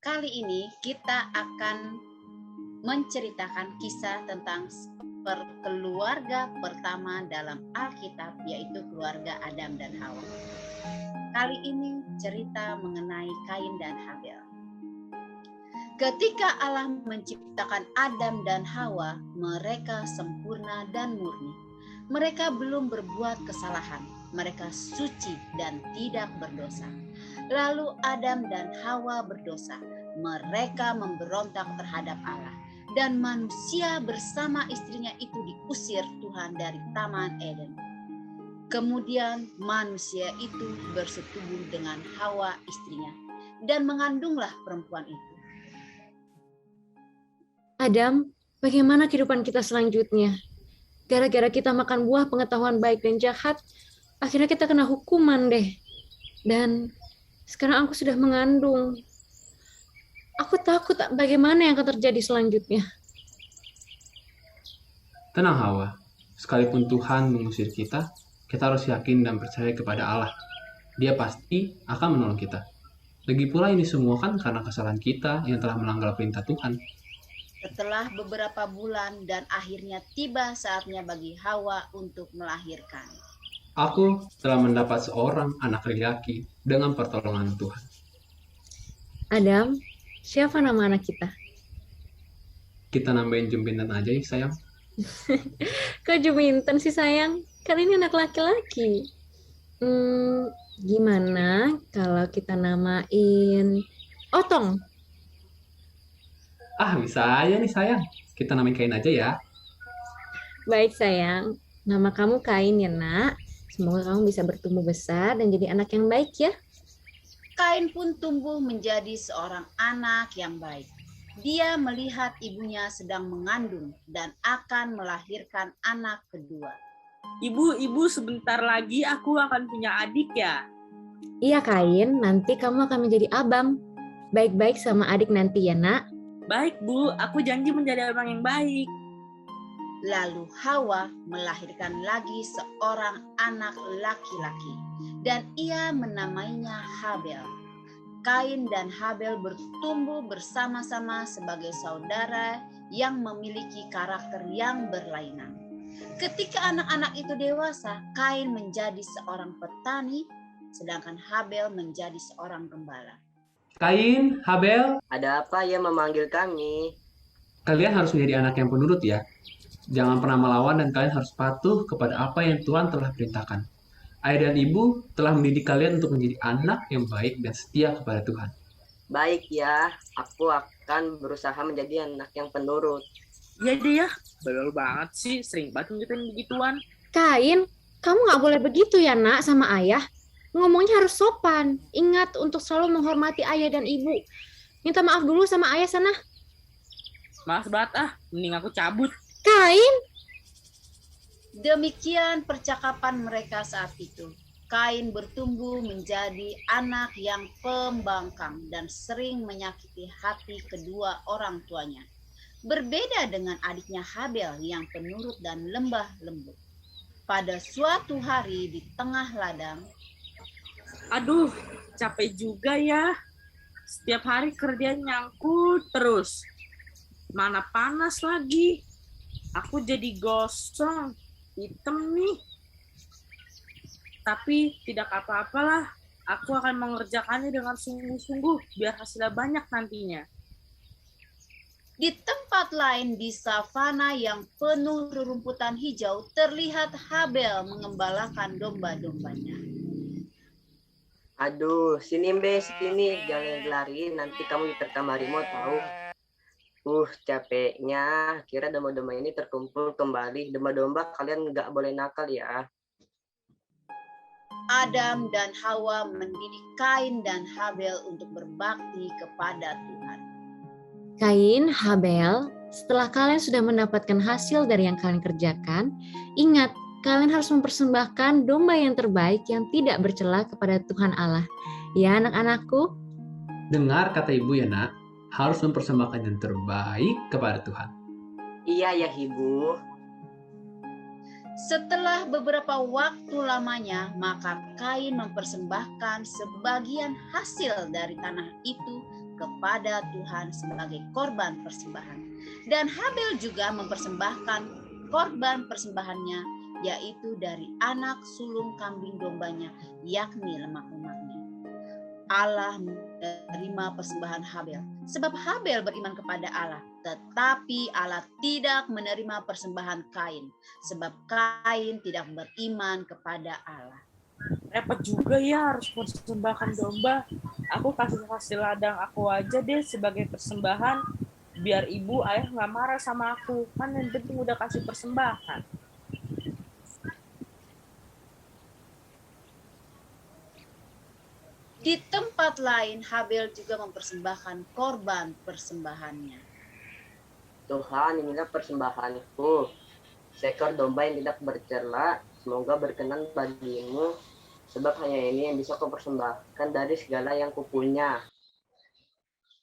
Kali ini kita akan menceritakan kisah tentang keluarga pertama dalam Alkitab, yaitu keluarga Adam dan Hawa. Kali ini cerita mengenai Kain dan Habel. Ketika Allah menciptakan Adam dan Hawa, mereka sempurna dan murni. Mereka belum berbuat kesalahan, mereka suci dan tidak berdosa. Lalu Adam dan Hawa berdosa, mereka memberontak terhadap Allah, dan manusia bersama istrinya itu diusir Tuhan dari Taman Eden. Kemudian manusia itu bersetubuh dengan Hawa istrinya, dan mengandunglah perempuan itu. Adam, bagaimana kehidupan kita selanjutnya? Gara-gara kita makan buah pengetahuan baik dan jahat, akhirnya kita kena hukuman deh. Dan sekarang aku sudah mengandung. Aku takut bagaimana yang akan terjadi selanjutnya. Tenang Hawa, sekalipun Tuhan mengusir kita harus yakin dan percaya kepada Allah. Dia pasti akan menolong kita. Lagi pula ini semua kan karena kesalahan kita yang telah melanggar perintah Tuhan. Setelah beberapa bulan dan akhirnya tiba saatnya bagi Hawa untuk melahirkan. Aku telah mendapat seorang anak laki-laki dengan pertolongan Tuhan. Adam, siapa nama anak kita? Kita nambahin Juminten aja ya sayang. Kok Juminten sih sayang? Kan ini anak laki-laki. Gimana kalau kita namain Otong? Bisa aja nih sayang. Kita namain Kain aja ya. Baik sayang, nama kamu Kain ya nak. Semoga kamu bisa bertumbuh besar dan jadi anak yang baik ya. Kain pun tumbuh menjadi seorang anak yang baik. Dia melihat ibunya sedang mengandung dan akan melahirkan anak kedua. Ibu, sebentar lagi aku akan punya adik ya? Iya Kain, nanti kamu akan menjadi abang. Baik-baik sama adik nanti ya nak. Baik Bu, aku janji menjadi abang yang baik. Lalu Hawa melahirkan lagi seorang anak laki-laki, dan ia menamainya Habel. Kain dan Habel bertumbuh bersama-sama sebagai saudara yang memiliki karakter yang berlainan. Ketika anak-anak itu dewasa, Kain menjadi seorang petani, sedangkan Habel menjadi seorang gembala. Kain, Habel, Ada apa ya memanggil kami? kalian harus menjadi anak yang penurut ya. Jangan pernah melawan dan kalian harus patuh kepada apa yang Tuhan telah perintahkan. Ayah dan ibu telah mendidik kalian untuk menjadi anak yang baik dan setia kepada Tuhan. Baik ya, aku akan berusaha menjadi anak yang penurut. Iya deh ya, baru banget sih, sering banget ngitung begituan. Kain, kamu nggak boleh begitu ya nak sama ayah. Ngomongnya harus sopan. Ingat untuk selalu menghormati ayah dan ibu. Minta maaf dulu sama ayah sana. Maaf banget mending aku cabut. Kain, Demikian percakapan mereka saat itu. Kain bertumbuh menjadi anak yang pembangkang dan sering menyakiti hati kedua orang tuanya. Berbeda dengan adiknya Habel yang penurut dan lembah lembut. Pada suatu hari di tengah ladang, Aduh, capek juga ya. Setiap hari kerja nyangkut terus. Mana panas lagi. Aku jadi gosong, hitam nih. Tapi tidak apa-apalah. Aku akan mengerjakannya dengan sungguh-sungguh biar hasilnya banyak nantinya. di tempat lain di savana yang penuh rerumputan hijau, terlihat Habel mengembalakan domba-dombanya. Aduh, sini Mbe, sini. Jangan lari, nanti kamu diterkam harimau tahu. Capeknya. Kira domba-domba ini terkumpul kembali. Domba-domba kalian nggak boleh nakal ya. Adam dan Hawa mendidik Kain dan Habel untuk berbakti kepada Tuhan. Kain, Habel, setelah kalian sudah mendapatkan hasil dari yang kalian kerjakan, ingat, kalian harus mempersembahkan domba yang terbaik yang tidak bercela kepada Tuhan Allah. Ya anak-anakku? Dengar kata ibu ya nak, harus mempersembahkan yang terbaik kepada Tuhan. Iya ya Ibu. Setelah beberapa waktu lamanya, maka Kain mempersembahkan sebagian hasil dari tanah itu kepada Tuhan sebagai korban persembahan. Dan Habel juga mempersembahkan korban persembahannya, yaitu dari anak sulung kambing dombanya, yakni lemak-lemaknya. Allah menerima persembahan Habel, sebab Habel beriman kepada Allah. Tetapi Allah tidak menerima persembahan Kain, sebab Kain tidak beriman kepada Allah. Repot juga ya harus persembahkan domba. Aku kasih hasil ladang aku aja deh sebagai persembahan, biar ibu ayah nggak marah sama aku. Kan yang penting udah kasih persembahan. Di tempat lain Habel juga mempersembahkan korban persembahannya. Tuhan, inilah persembahanku. Seekor domba yang tidak bercela, semoga berkenan bagimu, sebab hanya ini yang bisa kupersembahkan dari segala yang kupunya.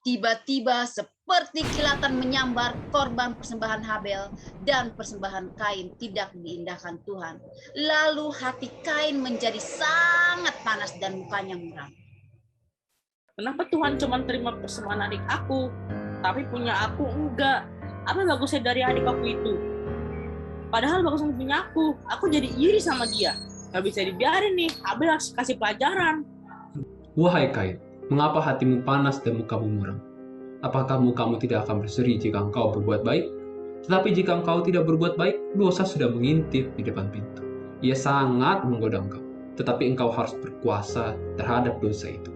Tiba-tiba seperti kilatan menyambar, korban persembahan Habel dan persembahan Kain tidak diindahkan Tuhan. Lalu hati Kain menjadi sangat panas dan mukanya muram. Kenapa Tuhan cuma terima persembahan adik aku, tapi punya aku enggak? Apa bagusnya dari adik aku itu? Padahal bagusnya punya aku jadi iri sama dia. Gak bisa dibiarin nih, Habel harus kasih pelajaran. Wahai Kain, mengapa hatimu panas dan mukamu muram? Apakah mukamu tidak akan berseri jika engkau berbuat baik? Tetapi jika engkau tidak berbuat baik, dosa sudah mengintip di depan pintu. Ia sangat menggoda engkau, tetapi engkau harus berkuasa terhadap dosa itu.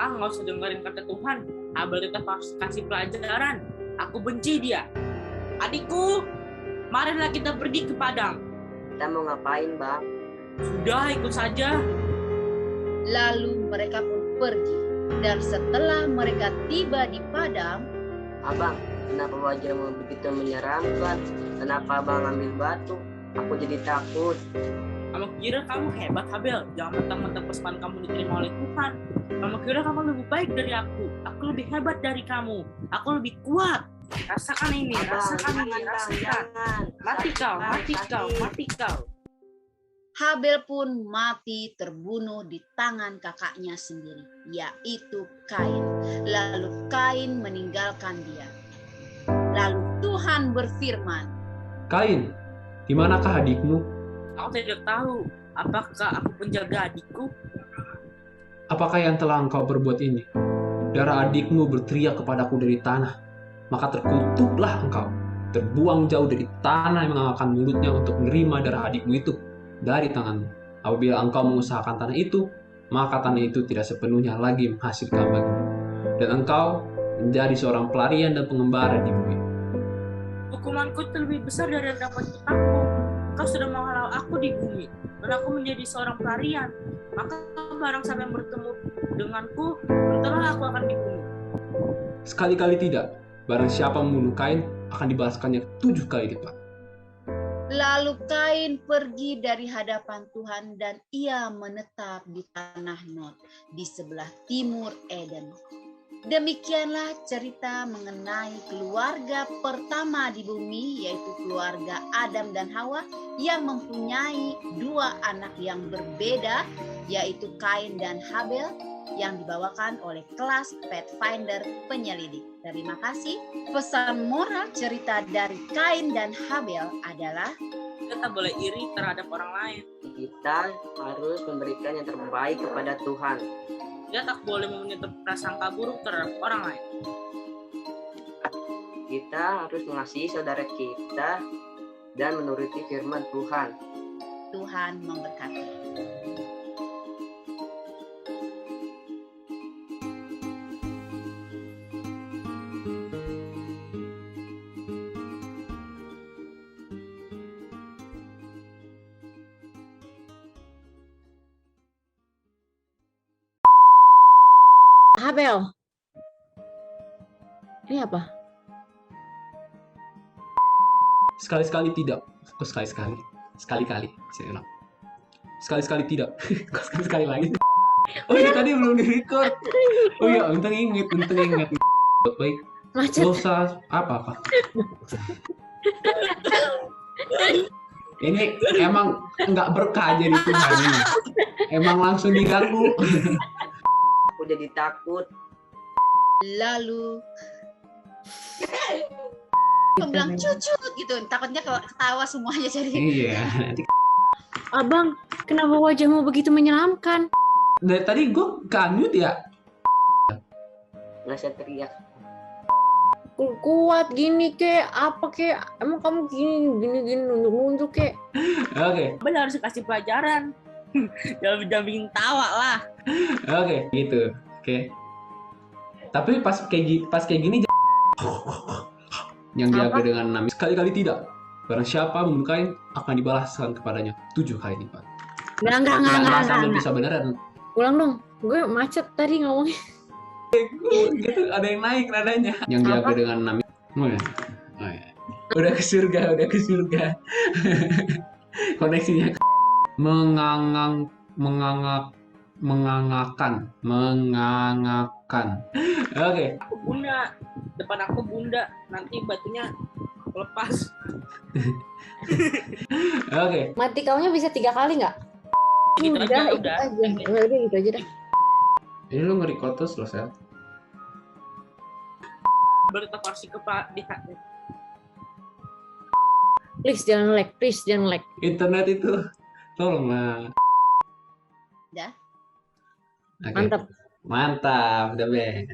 Nggak usah dengerin kata Tuhan. Habel tetap harus kasih pelajaran. Aku benci dia. Adikku, marilah kita pergi ke padang. Kita mau ngapain, Bang? Sudah, ikut saja. Lalu mereka pun pergi. Dan setelah mereka tiba di padang, Abang, kenapa wajahmu begitu menyeramkan? Kenapa Abang ambil batu? Aku jadi takut. Kamu kira kamu hebat, Habel? Jangan mentang-mentang persembahan kamu diterima oleh Tuhan. Kamu kira kamu lebih baik dari aku. Aku lebih hebat dari kamu. Aku lebih kuat. Rasakan ini, Abang, rasakan ini, jangan, Bang, rasakan. jangan. Mati kau, Bang, mati kau, sakit. mati kau. Habel pun mati terbunuh di tangan kakaknya sendiri, yaitu Kain. Lalu Kain meninggalkan dia. Lalu Tuhan berfirman, Kain, di manakah adikmu? Aku tidak tahu. Apakah aku penjaga adikku? Apakah yang telah engkau berbuat ini? Darah adikmu berteriak kepadaku dari tanah. Maka terkutuklah engkau, terbuang jauh dari tanah yang mengangkat mulutnya untuk menerima darah adikmu itu dari tanganmu. Apabila engkau mengusahakan tanah itu, maka tanah itu tidak sepenuhnya lagi menghasilkan bagimu. Dan engkau menjadi seorang pelarian dan pengembara di bumi. Hukumanku terlebih besar dari yang dapat aku. Engkau sudah menghalau aku di bumi, dan aku menjadi seorang pelarian. Maka barang siapa yang bertemu denganku, entahlah aku akan dibunuh. Sekali-kali tidak, barang siapa membunuh Kain akan dibalaskannya 7 kali lipat. lalu Kain pergi dari hadapan Tuhan dan ia menetap di tanah Nod di sebelah timur Eden. Demikianlah cerita mengenai keluarga pertama di bumi, yaitu keluarga Adam dan Hawa yang mempunyai 2 anak yang berbeda, yaitu Kain dan Habel, yang dibawakan oleh kelas Pathfinder penyelidik. Terima kasih. Pesan moral cerita dari Kain dan Habel adalah Kita tak boleh iri terhadap orang lain. Kita harus memberikan yang terbaik kepada Tuhan. Kita tak boleh mempunyai prasangka buruk terhadap orang lain. Kita harus mengasihi saudara kita dan menuruti firman Tuhan. Tuhan memberkati. Habel. Ini apa? Sekali-sekali tidak. Kok sekali-sekali? Sekali-kali. Sekali-sekali tidak. Kok sekali-sekali lagi? Oh iya, tadi belum di-record. Oh iya, untung inget. Baik. Macet. Dosa apa-apa. Ini emang nggak berkah jadi Tuhan ini. Emang langsung diganggu. Aku jadi takut. Lalu aku bilang cucut gitu, takutnya kalau ketawa semuanya jadi. Iya, nanti Abang, kenapa wajahmu begitu menyeramkan? dari tadi gue ke unmute ya. Nggak saya teriak. Kuat gini kek, apa kek? Emang kamu gini nunduk kek? Oke, Benar harus kasih pelajaran. Jangan bikin tawa lah. oke, gitu. Oke. Tapi pas kayak gini yang dijaga dengan nama sekali-kali tidak. Barang siapa membukain akan dibalaskan kepadanya 7 kali lipat. Enggak. Sambil bisa beneran. Ulang dong, gue macet tadi ngomongnya. Gitu ada yang naik nadanya. Yang dijaga dengan nama. Oh ya. Udah ke surga. Koneksinya mengangakan. Oke. Aku bunda, depan aku bunda, nanti batunya lepas. Oke. Mati kaunya bisa 3 kali nggak? Gitu aja, Ikut udah. aja. Udah gitu aja dah. Ini lu nge-record terus loh, Sel. Baru tetap kasih ke Pak DH. Please jangan lag. Internet itu tolonglah. Dah. Oke. Mantap. Mantap, udah be.